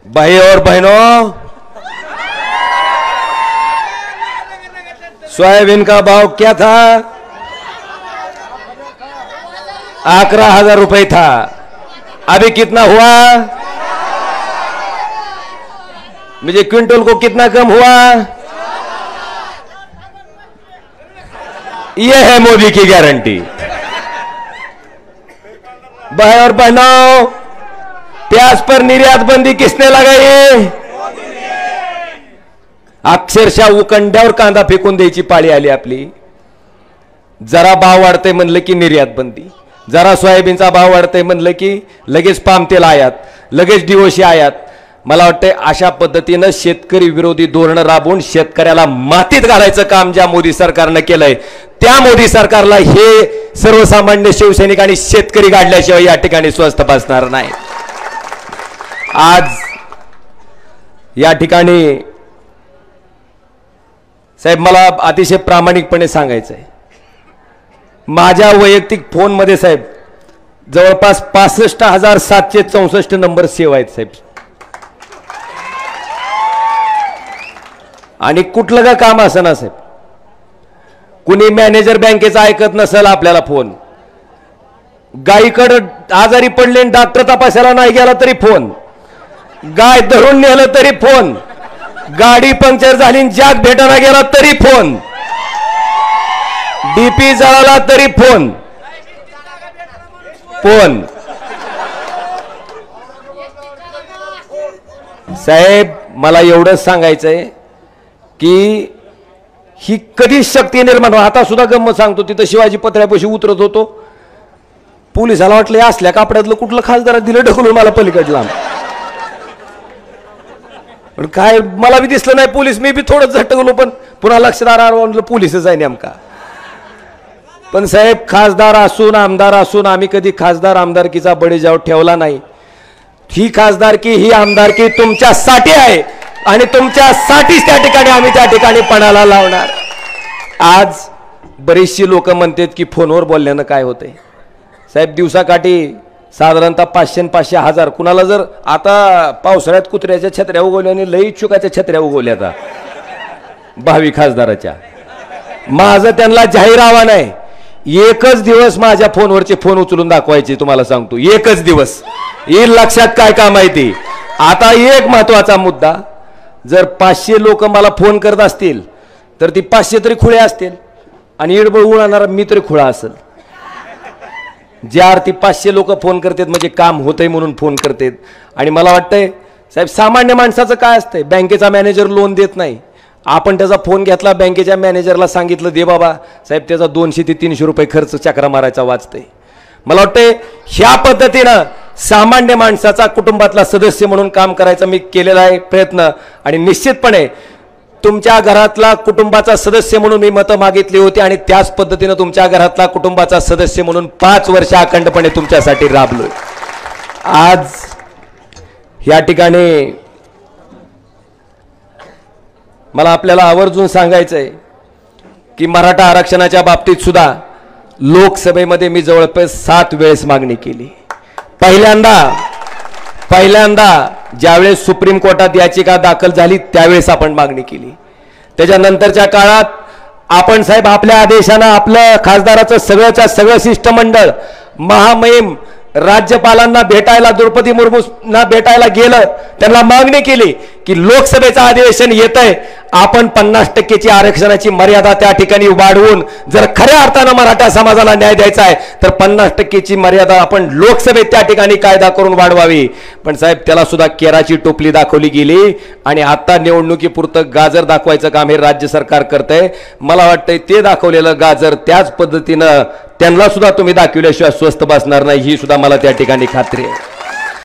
भाई और बहनों, सोयाबीन का भाव क्या था? 11,000 रुपए था। अभी कितना हुआ? मुझे क्विंटल को कितना कम हुआ? यह है मोदी की गारंटी। भाई और बहनों, प्याज पर निर्यात बंदी किसने लगाई? अक्षरशः उकंड्यावर कांदा फेकून द्यायची पाळी आली आपली। जरा भाव वाढते म्हणलं की निर्यात बंदी, जरा सोयाबीनचा भाव वाढते म्हणलं की लगेच पाम तेल आयात, लगेच डिओसी आयात। मला वाटतं अशा पद्धतीनं शेतकरी विरोधी धोरण राबवून शेतकऱ्याला मातीत घालायचं काम ज्या मोदी सरकारनं केलंय, त्या मोदी सरकारला हे सर्वसामान्य शिवसैनिक आणि शेतकरी गाडल्याशिवाय या ठिकाणी स्वस्थ बसणार नाही। आज या ठिकाणी साहेब मला अतिशय प्रामाणिकपणे सांगायचं आहे, माझ्या वैयक्तिक फोन मध्ये साहेब जवळपास 65,764 नंबर सेव्ह आहेत साहेब। आणि कुठलं का काम असं ना साहेब, कुणी मॅनेजर बँकेचा ऐकत नसेल आपल्याला फोन, गायीकडे आजारी पडले डॉक्टर तपासायला नाही गेला तरी फोन, गाय धरून नेलं तरी फोन, गाडी पंक्चर झाली जॅक भेटायला गेला तरी फोन, डीपी जळाला तरी फोन फोन। साहेब मला एवढंच सांगायचंय की ही कधीच शक्ती निर्माण, आता सुद्धा गंमत सांगतो, तिथं शिवाजी पत्र्यापाशी उतरत होतो, पोलिसाला वाटलं असल्या कापड्यातलं कुठलं खासदार दिलं ढकलून मला पलीकडला, पण काय मला बी दिसलं नाही पोलीस, मी बी थोडं झटकलो, पण पुन्हा लक्षात आलं पोलीसच आहे नेमका। पण साहेब खासदार असून आमदार असून आम्ही कधी खासदार आमदारकीचा बळीजाव ठेवला नाही। ही खासदारकी ही आमदारकी तुमच्यासाठी आहे आणि तुमच्यासाठीच त्या ठिकाणी आम्ही त्या ठिकाणी पणाला लावणार। आज बरीचशी लोक म्हणतात की फोनवर बोलल्यानं काय होतंय साहेब, दिवसाकाठी साधारणतः 500 हजार कुणाला जर आता पावसाळ्यात कुत्र्याच्या छत्र्या उगवल्या आणि लई चुकाच्या छत्र्या उगवल्या आता भावी खासदाराच्या, माझं त्यांना जाहीर आव्हान आहे, एकच दिवस माझ्या फोनवरचे फोन उचलून दाखवायचे, तुम्हाला सांगतो एकच दिवस येईल लक्षात काय काम आहे ते। आता एक महत्वाचा मुद्दा, जर 500 लोक मला फोन करत असतील तर ती 500 तरी खुळे असतील आणि इडबळ उडवणारा मी तरी खुळा असेल। ज्या अर्थी 500 लोक फोन करतात म्हणजे काम होतंय म्हणून फोन करतात। आणि मला वाटतंय साहेब सामान्य माणसाचं काय असतंय, बँकेचा मॅनेजर लोन देत नाही, आपण त्याचा फोन घेतला, बँकेच्या मॅनेजरला सांगितलं दे बाबा साहेब, त्याचा 200 ते 300 रुपये खर्च चक्रा मारायचा वाचतंय। मला वाटतंय ह्या पद्धतीनं सामान्य माणसाचा कुटुंबातला सदस्य म्हणून काम करायचा मी केलेला आहे प्रयत्न, आणि निश्चितपणे तुमच्या घरातला कुटुंबाचा सदस्य म्हणून मी मतं मागितली होती आणि त्याच पद्धतीनं तुमच्या घरातला कुटुंबाचा सदस्य म्हणून 5 वर्ष अखंडपणे तुमच्यासाठी राबलोय। आज या ठिकाणी मला आपल्याला आवर्जून सांगायचं आहे की मराठा आरक्षणाच्या बाबतीत सुद्धा लोकसभेमध्ये मी जवळपास 7 वेळेस मागणी केली। पहिल्यांदा ज्यावेळेस सुप्रीम कोर्टात याचिका दाखल झाली त्यावेळेस आपण मागणी केली, त्याच्यानंतरच्या काळात आपण साहेब आपल्या आदेशानं आपलं खासदाराचं सगळंच्या सगळं शिष्टमंडळ महामहिम राज्यपालांना भेटायला, द्रौपदी मुर्मूंना भेटायला गेलं, त्यांना मागणी केली की लोकसभेचं अधिवेशन येतंय, आपण 50% आरक्षणाची मर्यादा त्या ठिकाणी वाढवून जर खऱ्या अर्थानं मराठा समाजाला न्याय द्यायचा आहे तर 50% मर्यादा आपण लोकसभेत त्या ठिकाणी कायदा करून वाढवावी। पण साहेब त्याला सुद्धा केराची टोपली दाखवली गेली आणि आता निवडणुकीपुरतं गाजर दाखवायचं काम हे राज्य सरकार करतंय। मला वाटतंय ते दाखवलेलं गाजर त्याच पद्धतीनं त्यांना सुद्धा तुम्ही दाखवल्याशिवाय स्वस्थ बसणार नाही, ही सुद्धा मला त्या ठिकाणी खात्री आहे।